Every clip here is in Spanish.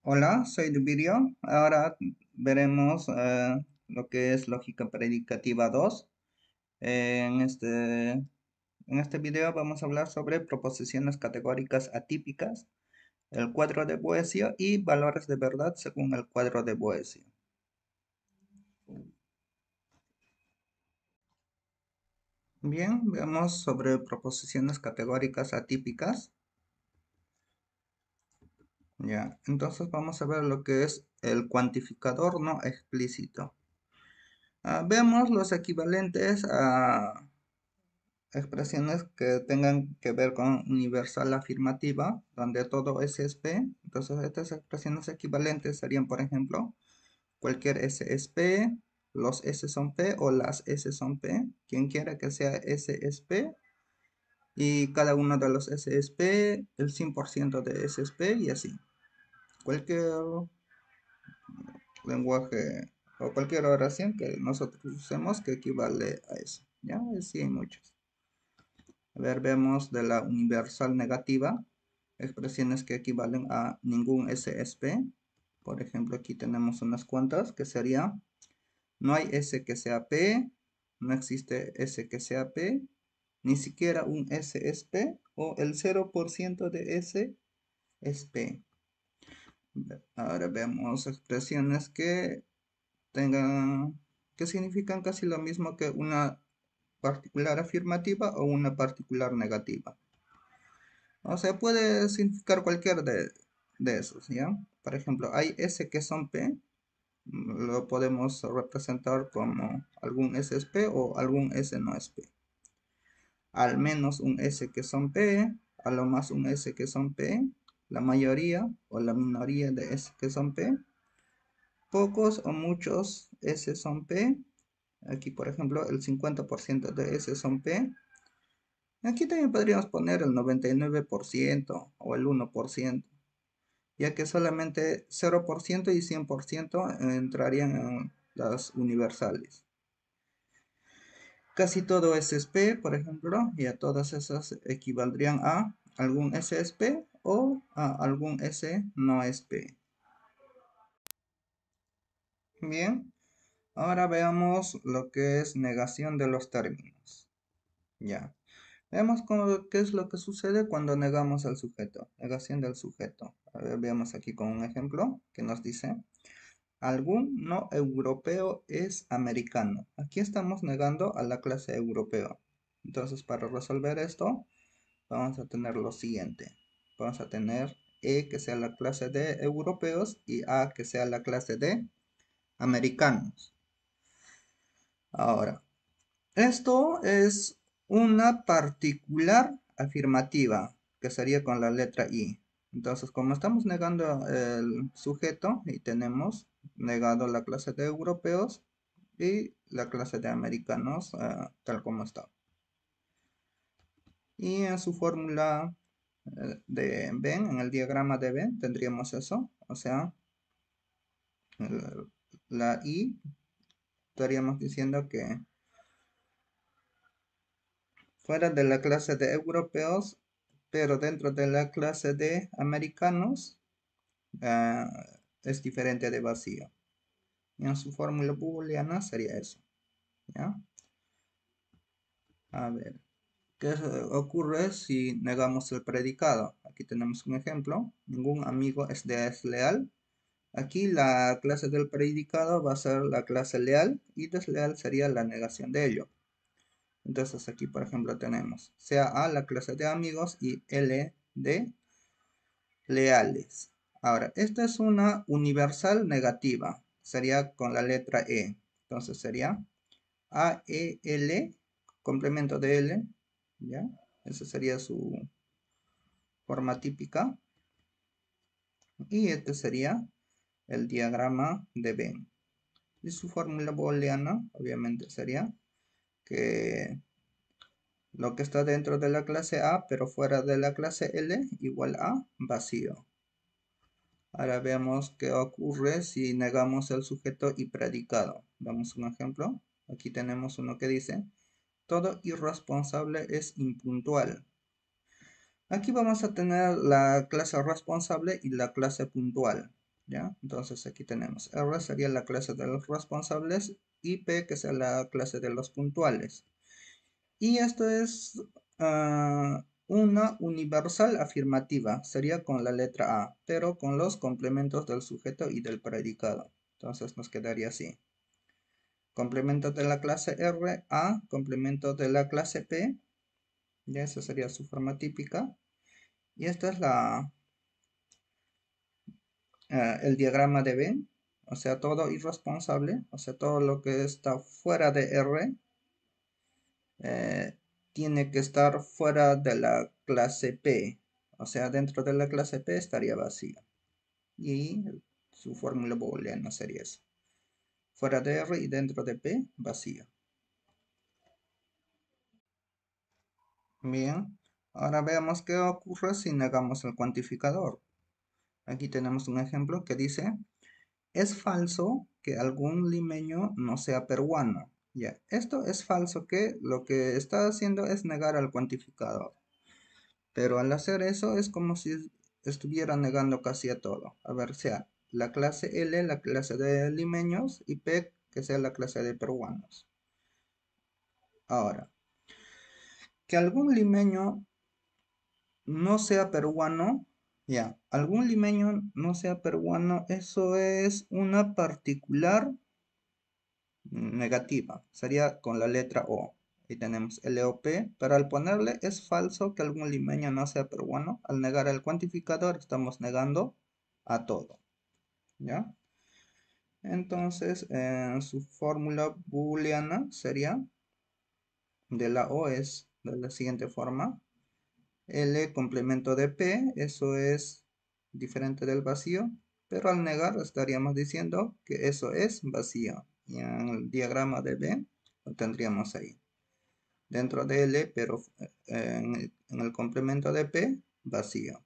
Hola, soy Dubirio. Ahora veremos lo que es lógica predicativa 2. En este video vamos a hablar sobre proposiciones categóricas atípicas, el cuadro de Boesio y valores de verdad según el cuadro de Boesio. Bien, veamos sobre proposiciones categóricas atípicas. Ya, entonces vamos a ver lo que es el cuantificador no explícito. Veamos los equivalentes a expresiones que tengan que ver con universal afirmativa, donde todo S es P. Entonces, estas expresiones equivalentes serían, por ejemplo, cualquier S es P, los S son P o las S son P. Quien quiera que sea S es P. Y cada uno de los S es P, el 100% de S es P y así. Cualquier lenguaje o cualquier oración que nosotros usemos que equivale a eso. ¿Ya? Sí, hay muchos. A ver, vemos de la universal negativa, expresiones que equivalen a ningún SSP. Por ejemplo, aquí tenemos unas cuantas que sería, no hay S que sea P, no existe S que sea P, ni siquiera un S es P, o el 0% de S es P. Ahora vemos expresiones que tengan, que significan casi lo mismo que una particular afirmativa o una particular negativa. O sea, puede significar cualquier de esos, ¿ya? Por ejemplo, hay S que son P, lo podemos representar como algún S es P o algún S no es P. Al menos un S que son P, a lo más un S que son P, la mayoría o la minoría de S que son P, pocos o muchos S son P. Aquí, por ejemplo, el 50% de S son P. Aquí también podríamos poner el 99% o el 1%. Ya que solamente 0% y 100% entrarían en las universales. Casi todo SSP, por ejemplo, y a todas esas equivaldrían a algún SSP o a algún S no SP. Bien, ahora veamos lo que es negación de los términos. Ya. Veamos qué es lo que sucede cuando negamos al sujeto. Negación del sujeto. A ver, veamos aquí con un ejemplo que nos dice: algún no europeo es americano. Aquí estamos negando a la clase europeo. Entonces, para resolver esto, vamos a tener lo siguiente. Vamos a tener E que sea la clase de europeos y A que sea la clase de americanos. Ahora, esto es una particular afirmativa, que sería con la letra I. Entonces, como estamos negando el sujeto y tenemos negado la clase de europeos y la clase de americanos, tal como está. Y en su fórmula de Venn, en el diagrama de Venn, tendríamos eso. O sea, la I, estaríamos diciendo que fuera de la clase de europeos, pero dentro de la clase de americanos, es diferente de vacío. Y en su fórmula booleana sería eso. ¿Ya? A ver, ¿qué ocurre si negamos el predicado? Aquí tenemos un ejemplo. Ningún amigo es desleal. Aquí la clase del predicado va a ser la clase leal y desleal sería la negación de ello. Entonces aquí, por ejemplo, tenemos sea A la clase de amigos y L de leales. Ahora, esta es una universal negativa. Sería con la letra E. Entonces sería A, E, L, complemento de L. ¿Ya? Esa sería su forma típica. Y este sería el diagrama de Venn. Y su fórmula booleana, obviamente, sería que lo que está dentro de la clase A, pero fuera de la clase L, igual a vacío. Ahora veamos qué ocurre si negamos el sujeto y predicado. Damos un ejemplo. Aquí tenemos uno que dice: todo irresponsable es impuntual. Aquí vamos a tener la clase responsable y la clase puntual. ¿ya? Entonces aquí tenemos R sería la clase de los responsables y P que sea la clase de los puntuales. Y esto es una universal afirmativa, sería con la letra A, pero con los complementos del sujeto y del predicado. Entonces nos quedaría así. Complemento de la clase R, A, complemento de la clase P, ya esa sería su forma típica. Y esta es el diagrama de Venn, o sea, todo irresponsable, o sea, todo lo que está fuera de R, eh, tiene que estar fuera de la clase P, o sea, dentro de la clase P estaría vacío. Y su fórmula booleana sería eso. Fuera de R y dentro de P, vacío. Bien, ahora veamos qué ocurre si negamos el cuantificador. Aquí tenemos un ejemplo que dice, es falso que algún limeño no sea peruano. Ya, esto es falso que lo que está haciendo es negar al cuantificador. Pero al hacer eso es como si estuviera negando casi a todo. A ver, sea la clase L, la clase de limeños, y P, que sea la clase de peruanos. Ahora, que algún limeño no sea peruano, ya, algún limeño no sea peruano, eso es una particular negativa, sería con la letra O. Y tenemos LOP, pero al ponerle es falso que algún limeño no sea peruano. Al negar el cuantificador estamos negando a todo, ¿ya? Entonces, su fórmula booleana sería de la O es de la siguiente forma. L complemento de P, eso es diferente del vacío, pero al negar estaríamos diciendo que eso es vacío. Y en el diagrama de B lo tendríamos ahí. Dentro de L, pero en el complemento de P, vacío.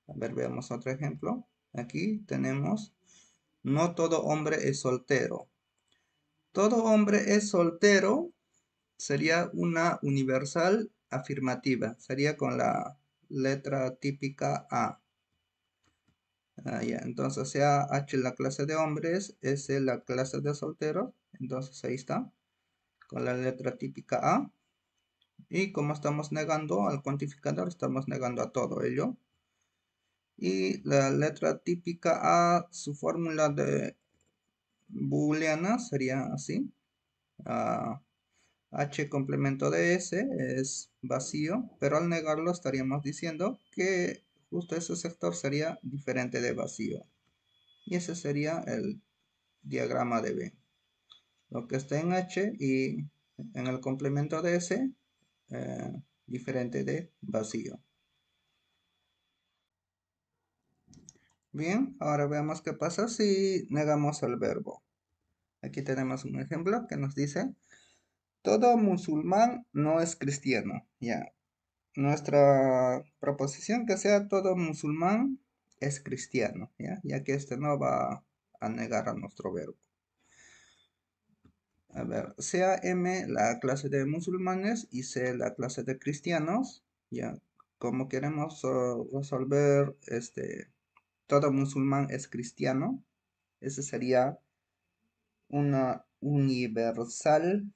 A ver, veamos otro ejemplo. Aquí tenemos, no todo hombre es soltero. Todo hombre es soltero sería una universal afirmativa. Sería con la letra típica A. Ya. Entonces sea H la clase de hombres, S la clase de solteros. Entonces ahí está, con la letra típica A. Y como estamos negando al cuantificador, estamos negando a todo ello. Y la letra típica A, su fórmula de booleana sería así. H complemento de S es vacío, pero al negarlo estaríamos diciendo que justo ese sector sería diferente de vacío. Y ese sería el diagrama de B. Lo que está en H y en el complemento de S, diferente de vacío. Bien, ahora veamos qué pasa si negamos el verbo. Aquí tenemos un ejemplo que nos dice, todo musulmán no es cristiano. Ya, nuestra proposición que sea todo musulmán es cristiano, ya que este no va a negar a nuestro verbo. A ver, sea M la clase de musulmanes y C la clase de cristianos, ya, como queremos resolver todo musulmán es cristiano, ese sería una universal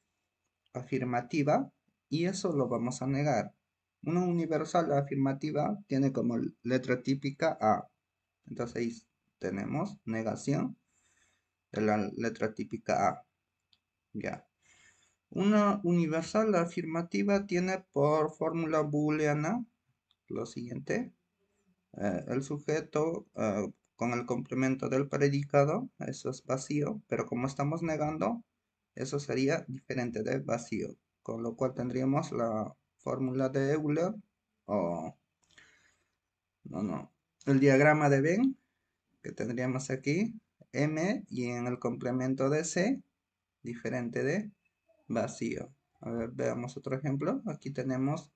afirmativa y eso lo vamos a negar. Una universal afirmativa tiene como letra típica A. Entonces ahí tenemos negación de la letra típica A. Ya. Una universal afirmativa tiene por fórmula booleana lo siguiente. El sujeto con el complemento del predicado, eso es vacío, pero como estamos negando, eso sería diferente de vacío, con lo cual tendríamos la fórmula de Euler o el diagrama de Venn que tendríamos aquí, M y en el complemento de C, diferente de vacío. A ver, veamos otro ejemplo. Aquí tenemos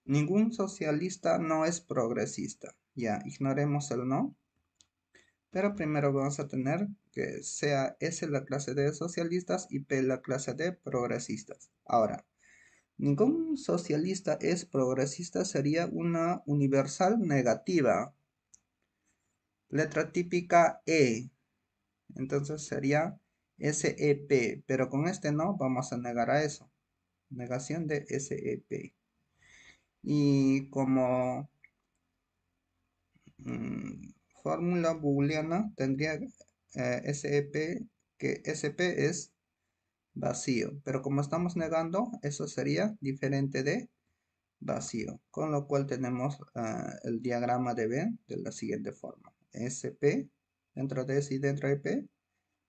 ningún socialista no es progresista. Ya, ignoremos el no. Pero primero vamos a tener que sea S la clase de socialistas y P la clase de progresistas. Ahora, ningún socialista es progresista sería una universal negativa. Letra típica E. Entonces sería SEP. Pero con este no, vamos a negar a eso. Negación de SEP. Y como fórmula booleana tendría SEP, que SP es vacío. Pero como estamos negando, eso sería diferente de vacío. Con lo cual tenemos el diagrama de Venn de la siguiente forma. SP dentro de S y dentro de P,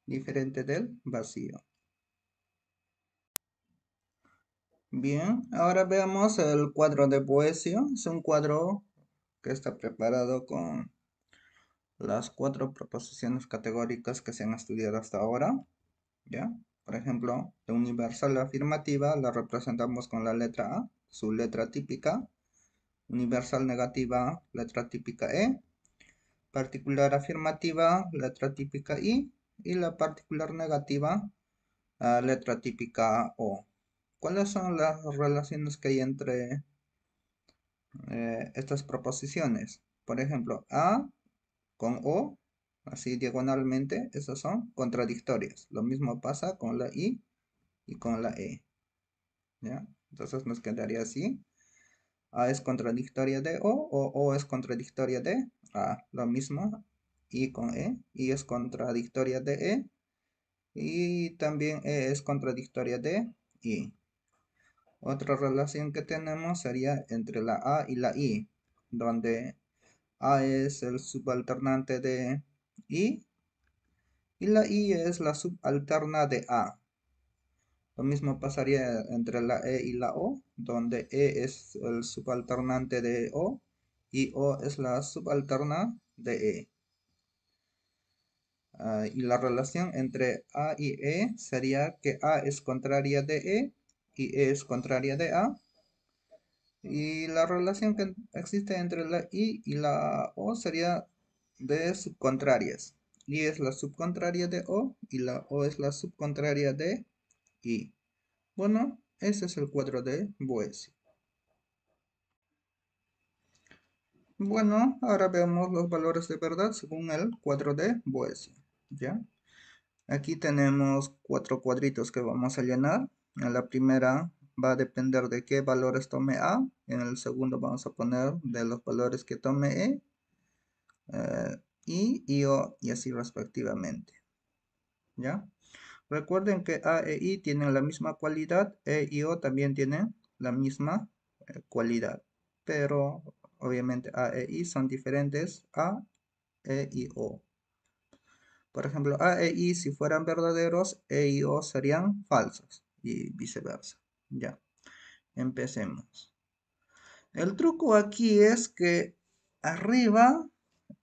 diferente del vacío. Bien, ahora veamos el cuadro de Boesio. Es un cuadro que está preparado con las 4 proposiciones categóricas que se han estudiado hasta ahora. ¿Ya? Por ejemplo, la universal afirmativa la representamos con la letra A, su letra típica. Universal negativa, letra típica E. Particular afirmativa, letra típica I. Y la particular negativa, letra típica O. ¿Cuáles son las relaciones que hay entre estas proposiciones? Por ejemplo, A con O, así diagonalmente, esas son contradictorias. Lo mismo pasa con la I y con la E. ¿Ya? Entonces nos quedaría así. A es contradictoria de O es contradictoria de A. Lo mismo I con E. I es contradictoria de E. Y también E es contradictoria de I. Otra relación que tenemos sería entre la A y la I, donde A es el subalternante de I y la I es la subalterna de A. Lo mismo pasaría entre la E y la O, donde E es el subalternante de O y O es la subalterna de E. Y la relación entre A y E sería que A es contraria de E y E es contraria de A. Y la relación que existe entre la I y la O sería de subcontrarias. I es la subcontraria de O y la O es la subcontraria de I. Bueno, ese es el cuadro de Boesio. Bueno, ahora veamos los valores de verdad según el cuadro de Boesio. ¿Ya? Aquí tenemos 4 cuadritos que vamos a llenar. En la primera va a depender de qué valores tome A. En el segundo vamos a poner de los valores que tome E. Y O y así respectivamente. ¿Ya? Recuerden que A e I tienen la misma cualidad. E y O también tienen la misma cualidad. Pero obviamente A e I son diferentes a E y O. Por ejemplo, A e I si fueran verdaderos, E y O serían falsos y viceversa. Ya, empecemos. El truco aquí es que arriba,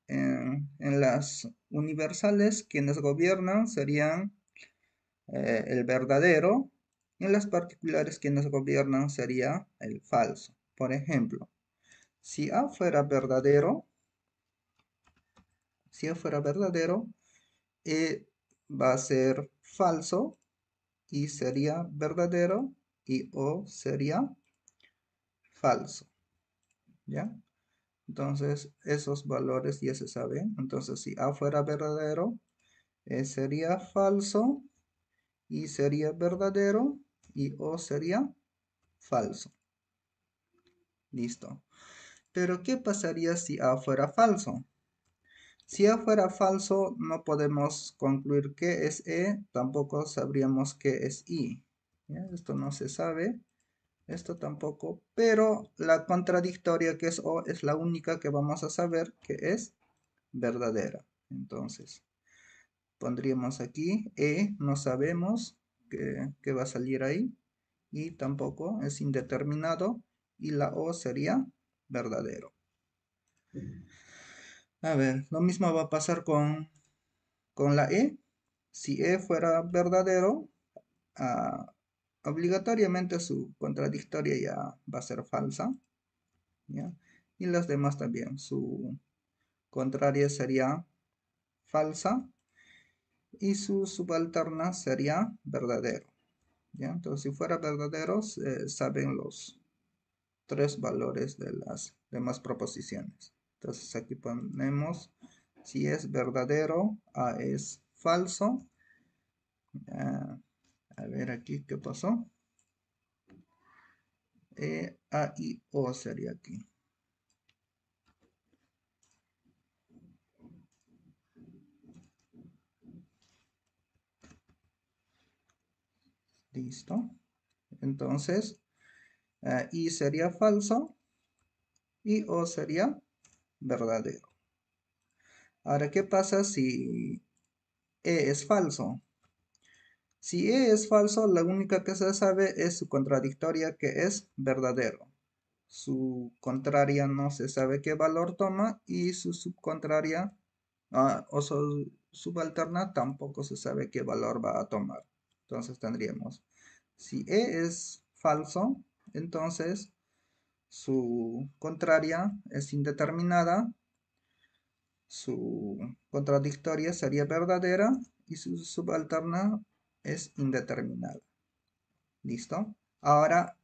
en las universales, quienes gobiernan serían el verdadero, y en las particulares quienes gobiernan sería el falso. Por ejemplo, si A fuera verdadero, E va a ser falso y sería verdadero y O sería falso. ¿Ya? Entonces, esos valores ya se saben. Entonces, si A fuera verdadero, E sería falso y sería verdadero y O sería falso. Listo. Pero, ¿qué pasaría si A fuera falso? Si A fuera falso, no podemos concluir qué es E, tampoco sabríamos qué es I. ¿Ya? Esto no se sabe, esto tampoco, pero la contradictoria que es O es la única que vamos a saber que es verdadera. Entonces, pondríamos aquí E, no sabemos qué va a salir ahí, y tampoco es indeterminado, y la O sería verdadero. A ver, lo mismo va a pasar con la E. Si E fuera verdadero, obligatoriamente su contradictoria ya va a ser falsa. ¿Ya? Y las demás también. Su contraria sería falsa y su subalterna sería verdadero. ¿Ya? Entonces, si fuera verdadero, saben los 3 valores de las demás proposiciones. Entonces, aquí ponemos Si es verdadero, A es falso. A ver aquí qué pasó. A y O sería aquí. Listo. Entonces, I sería falso y O sería verdadero. Ahora, ¿qué pasa si E es falso? Si E es falso, la única que se sabe es su contradictoria, que es verdadero. Su contraria no se sabe qué valor toma y su subcontraria o su subalterna tampoco se sabe qué valor va a tomar. Entonces tendríamos, si E es falso, entonces su contraria es indeterminada, su contradictoria sería verdadera y su subalterna es indeterminada. ¿Listo? Ahora,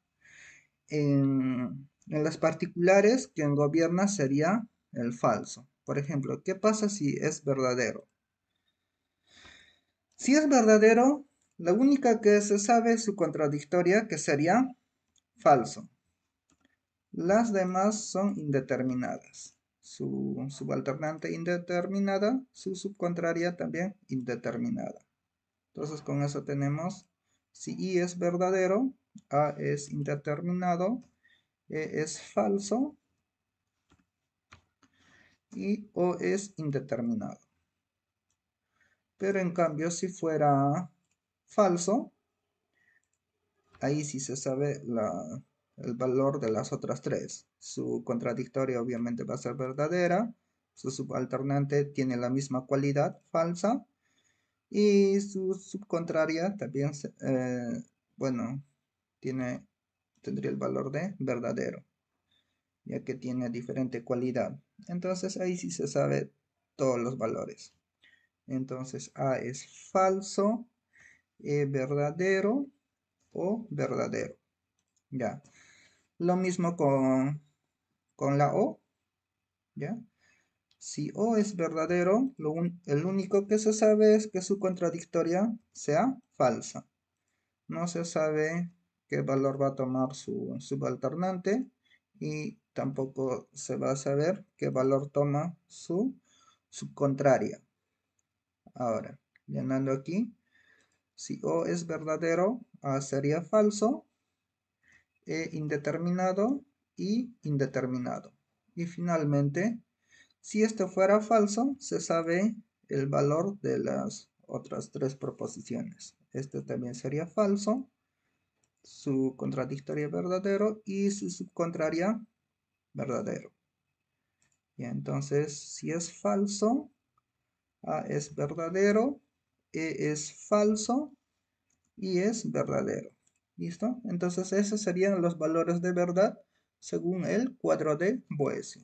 en las particulares, quien gobierna sería el falso. Por ejemplo, ¿qué pasa si es verdadero? Si es verdadero, la única que se sabe es su contradictoria, que sería falso. Las demás son indeterminadas. Su subalternante indeterminada, su subcontraria también indeterminada. Entonces con eso tenemos, si I es verdadero, A es indeterminado, E es falso y O es indeterminado. Pero en cambio, si fuera falso, ahí sí se sabe el valor de las otras tres. Su contradictoria obviamente va a ser verdadera, su subalternante tiene la misma cualidad, falsa, y su subcontraria también, bueno, tendría el valor de verdadero, ya que tiene diferente cualidad. Entonces ahí sí se sabe todos los valores. Entonces A es falso, E verdadero o verdadero. Ya. Lo mismo con la O. ¿Ya? Si O es verdadero, el único que se sabe es que su contradictoria sea falsa. No se sabe qué valor va a tomar su subalternante y tampoco se va a saber qué valor toma su subcontraria. Ahora, llenando aquí, si O es verdadero, A sería falso, E indeterminado y indeterminado. Y finalmente, si esto fuera falso, se sabe el valor de las otras tres proposiciones. Este también sería falso, su contradictoria verdadero y su subcontraria verdadero. Y entonces, si es falso, A es verdadero, E es falso y es verdadero. ¿Listo? Entonces esos serían los valores de verdad según el cuadro de Boesio.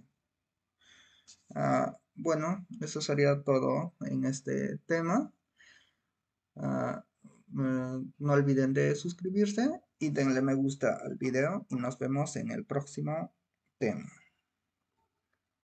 Bueno, eso sería todo en este tema. No olviden de suscribirse y denle me gusta al video y nos vemos en el próximo tema.